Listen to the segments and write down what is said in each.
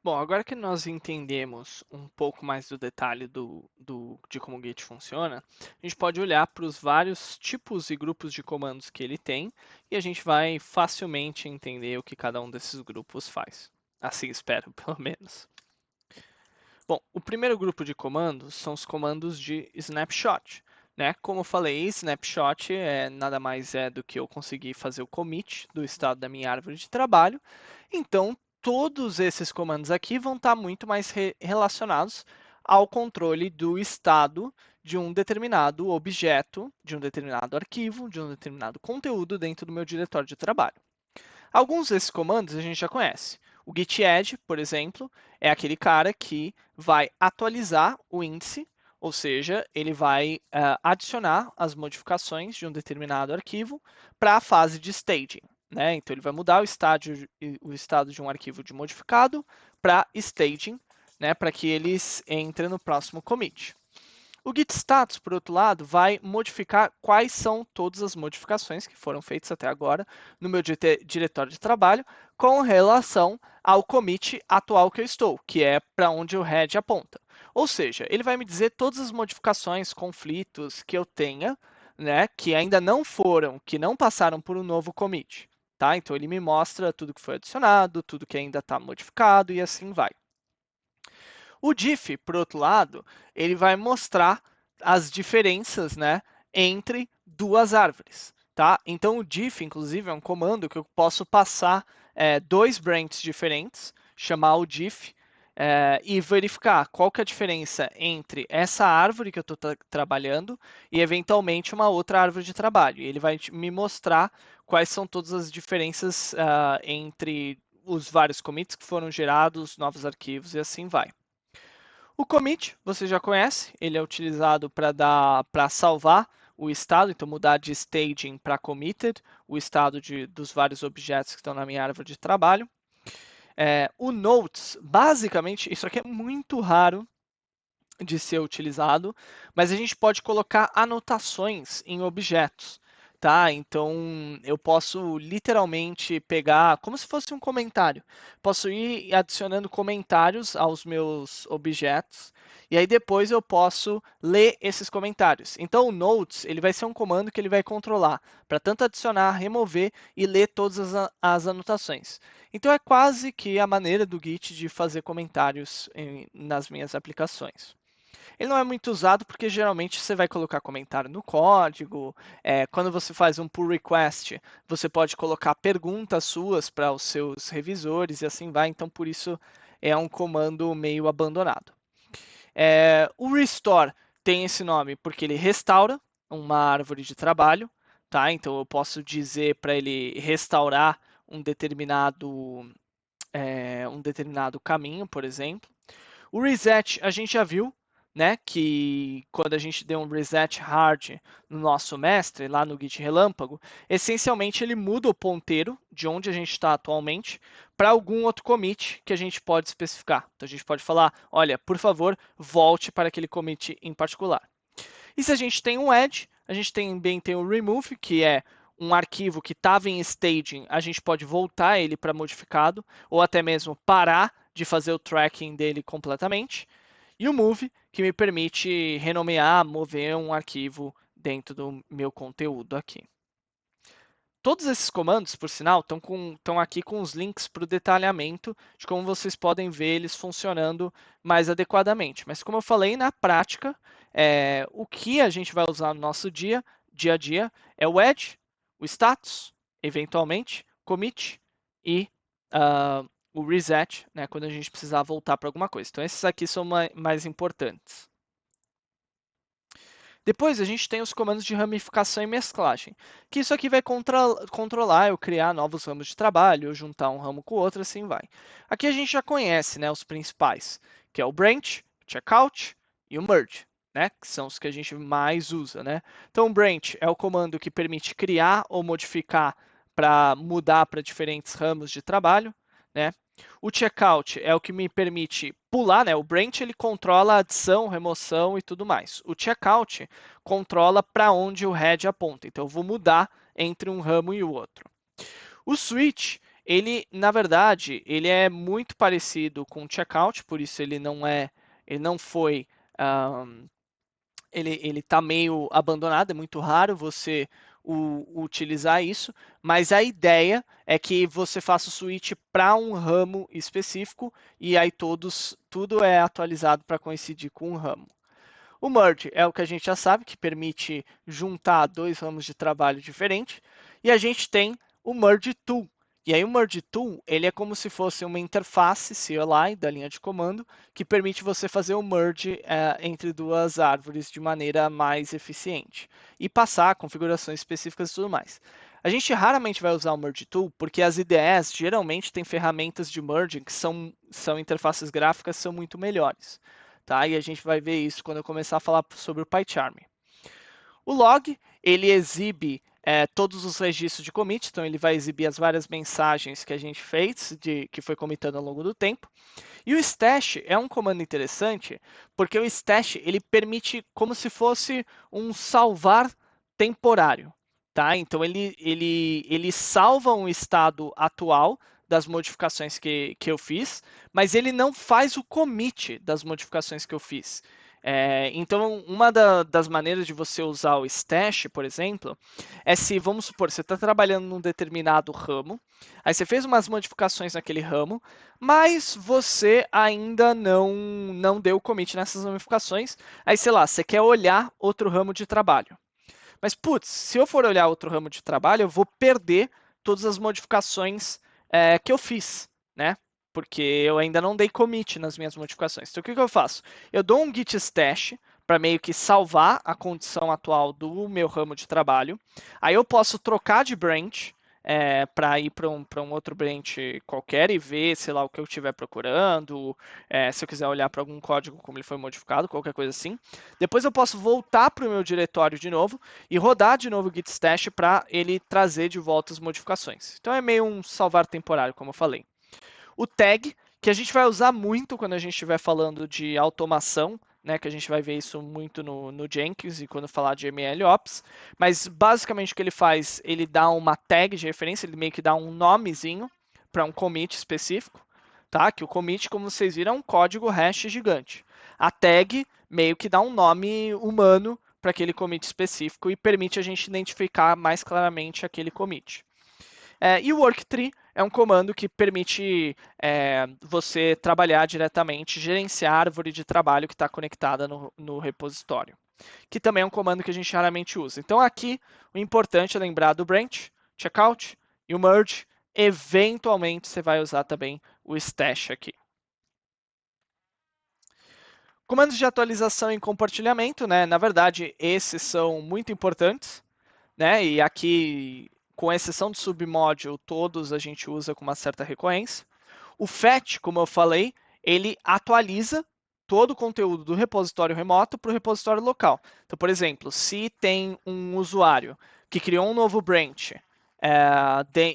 Bom, agora que nós entendemos um pouco mais do detalhe de como o Git funciona, a gente pode olhar para os vários tipos e grupos de comandos que ele tem e a gente vai facilmente entender o que cada um desses grupos faz. Assim espero, pelo menos. Bom, o primeiro grupo de comandos são os comandos de snapshot. Né? Como eu falei, snapshot nada mais é do que eu conseguir fazer o commit do estado da minha árvore de trabalho. Então, todos esses comandos aqui vão estar muito mais relacionados ao controle do estado de um determinado objeto, de um determinado arquivo, de um determinado conteúdo dentro do meu diretório de trabalho. Alguns desses comandos a gente já conhece. O git add, por exemplo, é aquele cara que vai atualizar o índice, ou seja, ele vai adicionar as modificações de um determinado arquivo para a fase de staging. Né? Então, ele vai mudar o estado de um arquivo de modificado para staging, né? Para que eles entrem no próximo commit. O git status, por outro lado, vai modificar quais são todas as modificações que foram feitas até agora no meu diretório de trabalho com relação ao commit atual que eu estou, que é para onde o head aponta. Ou seja, ele vai me dizer todas as modificações, conflitos que eu tenha, né, que ainda não foram, que não passaram por um novo commit. Tá? Então ele me mostra tudo que foi adicionado, tudo que ainda está modificado e assim vai. O diff, por outro lado, ele vai mostrar as diferenças, né, entre duas árvores. Tá? Então, o diff, inclusive, é um comando que eu posso passar dois branches diferentes, chamar o diff, e verificar qual que é a diferença entre essa árvore que eu estou trabalhando e, eventualmente, uma outra árvore de trabalho. E ele vai me mostrar quais são todas as diferenças entre os vários commits que foram gerados, novos arquivos e assim vai. O commit, você já conhece, ele é utilizado para salvar o estado, então mudar de staging para committed, o estado dos vários objetos que estão na minha árvore de trabalho. O notes, basicamente, isso aqui é muito raro de ser utilizado, mas a gente pode colocar anotações em objetos. Tá? Então, eu posso literalmente pegar, como se fosse um comentário. Posso ir adicionando comentários aos meus objetos, e aí depois eu posso ler esses comentários. Então, o Notes ele vai ser um comando que ele vai controlar para tanto adicionar, remover e ler todas as anotações. Então, é quase que a maneira do Git de fazer comentários nas minhas aplicações. Ele não é muito usado porque geralmente você vai colocar comentário no código. Quando você faz um pull request, você pode colocar perguntas suas para os seus revisores e assim vai. Então, por isso é um comando meio abandonado. O restore tem esse nome porque ele restaura uma árvore de trabalho. Tá? Então, eu posso dizer para ele restaurar um determinado caminho, por exemplo. O reset a gente já viu, né, que quando a gente deu um reset hard no nosso mestre, lá no Git Relâmpago, essencialmente ele muda o ponteiro de onde a gente está atualmente para algum outro commit que a gente pode especificar. Então a gente pode falar, olha, por favor, volte para aquele commit em particular. E se a gente tem um add, a gente também tem o remove, que é um arquivo que estava em staging, a gente pode voltar ele para modificado, ou até mesmo parar de fazer o tracking dele completamente. E o move, que me permite renomear, mover um arquivo dentro do meu conteúdo aqui. Todos esses comandos, por sinal, estão aqui com os links para o detalhamento de como vocês podem ver eles funcionando mais adequadamente. Mas como eu falei, na prática, o que a gente vai usar no nosso dia a dia é o add, o status, eventualmente, commit e o reset, né, quando a gente precisar voltar para alguma coisa. Então, esses aqui são mais importantes. Depois a gente tem os comandos de ramificação e mesclagem, que isso aqui vai controlar eu criar novos ramos de trabalho, eu juntar um ramo com o outro, assim vai. Aqui a gente já conhece, né, os principais, que é o branch, checkout e o merge, né, que são os que a gente mais usa, né. Então, o branch é o comando que permite criar ou modificar para mudar para diferentes ramos de trabalho, né. O checkout é o que me permite pular, né? O branch ele controla a adição, remoção e tudo mais. O checkout controla para onde o head aponta. Então eu vou mudar entre um ramo e o outro. O switch ele, na verdade, ele é muito parecido com o checkout, por isso ele não foi, um, ele está meio abandonado, é muito raro você utilizar isso, mas a ideia é que você faça o switch para um ramo específico e aí tudo é atualizado para coincidir com o ramo. O merge é o que a gente já sabe, que permite juntar dois ramos de trabalho diferentes. E a gente tem o merge tool. E aí o merge tool, ele é como se fosse uma interface CLI da linha de comando, que permite você fazer o merge entre duas árvores de maneira mais eficiente. E passar configurações específicas e tudo mais. A gente raramente vai usar o merge tool, porque as IDEs geralmente têm ferramentas de merging que são interfaces gráficas são muito melhores. Tá? E a gente vai ver isso quando eu começar a falar sobre o PyCharm. O log, ele exibe todos os registros de commit, então ele vai exibir as várias mensagens que a gente fez, que foi comitando ao longo do tempo. E o stash é um comando interessante, porque o stash ele permite como se fosse um salvar temporário. Tá? Então ele salva um estado atual das modificações que eu fiz, mas ele não faz o commit das modificações que eu fiz. Então, uma das maneiras de você usar o stash, por exemplo, é se, vamos supor, você está trabalhando num determinado ramo, aí você fez umas modificações naquele ramo, mas você ainda não deu commit nessas modificações, aí, sei lá, você quer olhar outro ramo de trabalho. Mas, putz, se eu for olhar outro ramo de trabalho, eu vou perder todas as modificações que eu fiz, né? Porque eu ainda não dei commit nas minhas modificações. Então, o que eu faço? Eu dou um git stash para meio que salvar a condição atual do meu ramo de trabalho. Aí eu posso trocar de branch para ir para um outro branch qualquer e ver, sei lá, o que eu estiver procurando, se eu quiser olhar para algum código como ele foi modificado, qualquer coisa assim. Depois eu posso voltar para o meu diretório de novo e rodar de novo o git stash para ele trazer de volta as modificações. Então é meio um salvar temporário, como eu falei. O tag, que a gente vai usar muito quando a gente estiver falando de automação, né, que a gente vai ver isso muito no Jenkins e quando falar de MLOps, mas basicamente o que ele faz, ele dá uma tag de referência, ele meio que dá um nomezinho para um commit específico, tá? Que o commit, como vocês viram, é um código hash gigante. A tag meio que dá um nome humano para aquele commit específico e permite a gente identificar mais claramente aquele commit. E o worktree é um comando que permite você trabalhar diretamente, gerenciar a árvore de trabalho que está conectada no repositório, que também é um comando que a gente raramente usa. Então aqui o importante é lembrar do branch, checkout e o merge. Eventualmente você vai usar também o stash aqui. Comandos de atualização e compartilhamento, né? Na verdade, esses são muito importantes, né? E aqui, com exceção do submodule, todos a gente usa com uma certa recorrência. O fetch, como eu falei, ele atualiza todo o conteúdo do repositório remoto para o repositório local. Então, por exemplo, se tem um usuário que criou um novo branch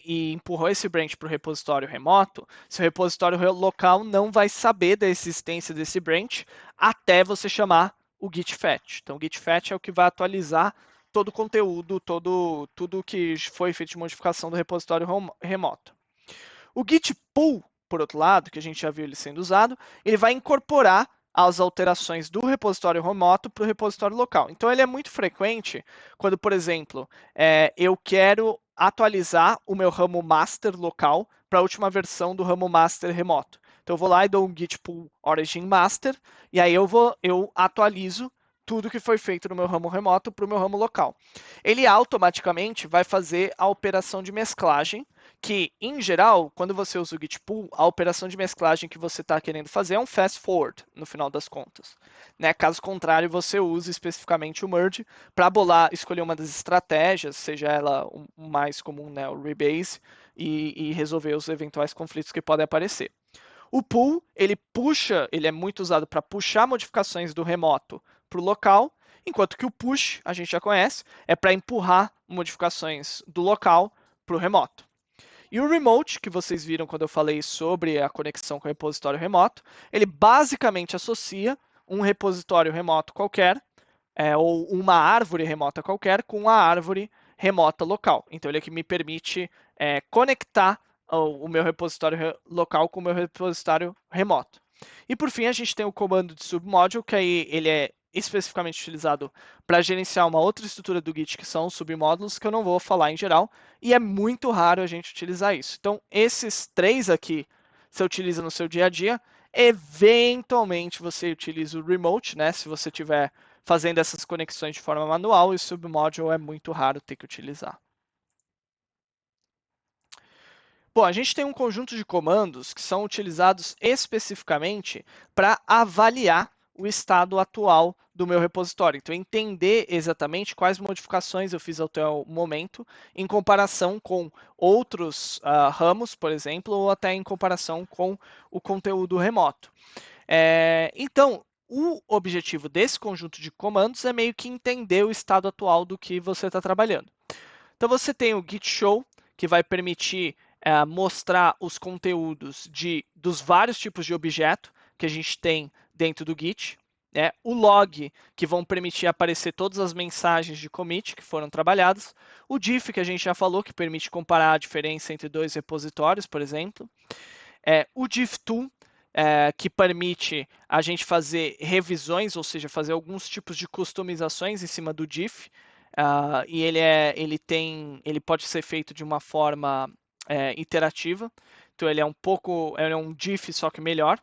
e empurrou esse branch para o repositório remoto, seu repositório local não vai saber da existência desse branch até você chamar o git fetch. Então, o git fetch é o que vai atualizar todo o conteúdo, tudo que foi feito de modificação do repositório remoto. O git pull, por outro lado, que a gente já viu ele sendo usado, ele vai incorporar as alterações do repositório remoto para o repositório local. Então, ele é muito frequente quando, por exemplo, eu quero atualizar o meu ramo master local para a última versão do ramo master remoto. Então, eu vou lá e dou um git pull origin master, e aí eu atualizo tudo que foi feito no meu ramo remoto para o meu ramo local. Ele automaticamente vai fazer a operação de mesclagem, que, em geral, quando você usa o git pull, a operação de mesclagem que você está querendo fazer é um fast forward, no final das contas. Né? Caso contrário, você use especificamente o merge para escolher uma das estratégias, seja ela o mais comum, né, o rebase, e resolver os eventuais conflitos que podem aparecer. O pull, ele é muito usado para puxar modificações do remoto para o local, enquanto que o push, a gente já conhece, é para empurrar modificações do local para o remoto. E o remote, que vocês viram quando eu falei sobre a conexão com o repositório remoto, ele basicamente associa um repositório remoto qualquer, ou uma árvore remota qualquer, com a árvore remota local. Então, ele é que me permite conectar o meu repositório local com o meu repositório remoto. E por fim, a gente tem o comando de submodule, que aí ele é especificamente utilizado para gerenciar uma outra estrutura do Git, que são os submódulos, que eu não vou falar em geral, e é muito raro a gente utilizar isso. Então, esses três aqui, você utiliza no seu dia a dia. Eventualmente, você utiliza o remote, né? Se você estiver fazendo essas conexões de forma manual, e o submodule é muito raro ter que utilizar. Bom, a gente tem um conjunto de comandos que são utilizados especificamente para avaliar o estado atual do meu repositório. Então, entender exatamente quais modificações eu fiz até o momento, em comparação com outros ramos, por exemplo, ou até em comparação com o conteúdo remoto. Então, o objetivo desse conjunto de comandos é meio que entender o estado atual do que você está trabalhando. Então você tem o Git Show, que vai permitir mostrar os conteúdos dos vários tipos de objeto que a gente tem dentro do Git. O log, que vão permitir aparecer todas as mensagens de commit que foram trabalhadas. O diff, que a gente já falou, que permite comparar a diferença entre dois repositórios, por exemplo. O diff tool, que permite a gente fazer revisões, ou seja, fazer alguns tipos de customizações em cima do diff. E ele pode ser feito de uma forma iterativa. Então ele é um diff só que melhor.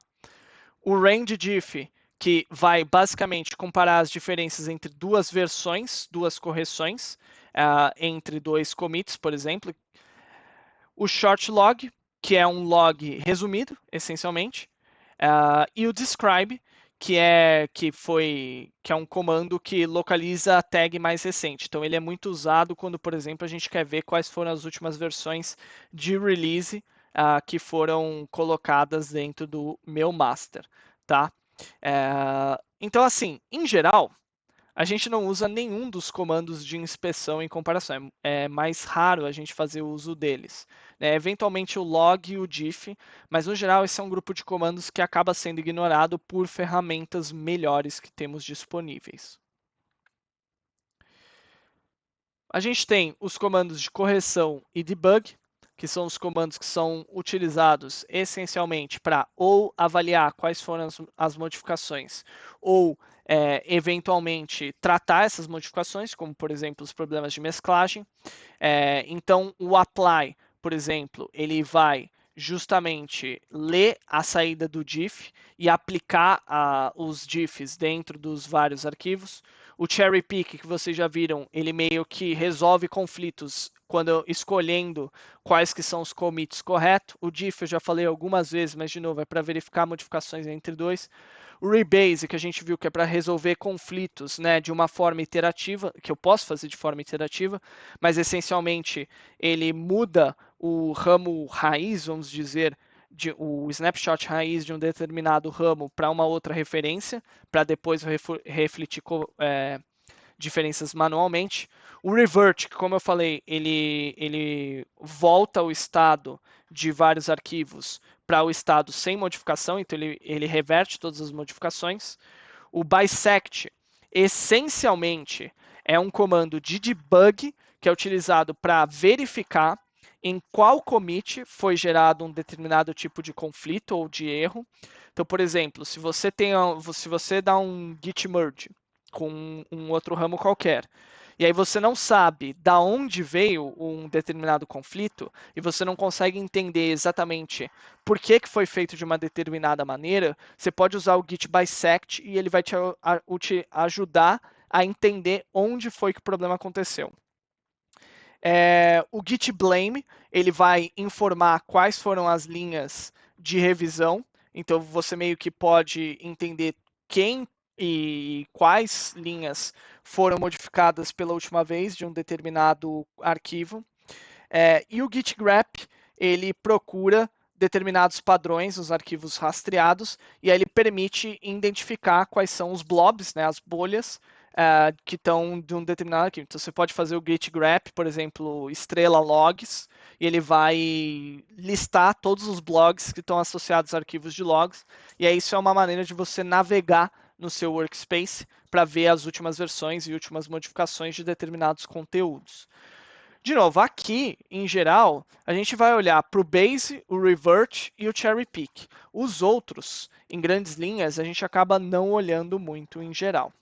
O range diff, que vai basicamente comparar as diferenças entre duas versões, duas correções, entre dois commits, por exemplo. O short log, que é um log resumido, essencialmente. E o describe, que é um comando que localiza a tag mais recente. Então ele é muito usado quando, por exemplo, a gente quer ver quais foram as últimas versões de release que foram colocadas dentro do meu master, tá? Então, assim, em geral, a gente não usa nenhum dos comandos de inspeção em comparação. É mais raro a gente fazer o uso deles. Eventualmente o log e o diff, mas no geral esse é um grupo de comandos que acaba sendo ignorado por ferramentas melhores que temos disponíveis. A gente tem os comandos de correção e debug, que são os comandos que são utilizados essencialmente para ou avaliar quais foram as modificações, ou eventualmente tratar essas modificações, como por exemplo os problemas de mesclagem. Então, o apply, por exemplo, ele vai justamente ler a saída do diff e aplicar os diffs dentro dos vários arquivos. O cherry pick, que vocês já viram, ele meio que resolve conflitos quando escolhendo quais que são os commits corretos. O diff eu já falei algumas vezes, mas de novo é para verificar modificações entre dois. O rebase, que a gente viu que é para resolver conflitos, né, de uma forma iterativa, que eu posso fazer de forma iterativa, mas essencialmente ele muda o ramo raiz, vamos dizer, o snapshot raiz de um determinado ramo para uma outra referência, para depois refletir diferenças manualmente. O revert, que como eu falei, ele volta o estado de vários arquivos para o estado sem modificação, então ele reverte todas as modificações. O bisect, essencialmente, é um comando de debug que é utilizado para verificar em qual commit foi gerado um determinado tipo de conflito ou de erro. Então, por exemplo, se você dá um git merge com um outro ramo qualquer, e aí você não sabe da onde veio um determinado conflito e você não consegue entender exatamente por que foi feito de uma determinada maneira, você pode usar o git bisect e ele vai te ajudar a entender onde foi que o problema aconteceu. O git blame, ele vai informar quais foram as linhas de revisão, então você meio que pode entender quem e quais linhas foram modificadas pela última vez de um determinado arquivo. E o git grep, ele procura determinados padrões nos arquivos rastreados e aí ele permite identificar quais são os blobs, né, as bolhas, que estão de um determinado arquivo. Então você pode fazer o git grep, por exemplo, estrela logs, e ele vai listar todos os blogs que estão associados a arquivos de logs, e aí isso é uma maneira de você navegar no seu workspace para ver as últimas versões e últimas modificações de determinados conteúdos. De novo, aqui, em geral, a gente vai olhar para o base, o revert e o cherry pick. Os outros, em grandes linhas, a gente acaba não olhando muito em geral.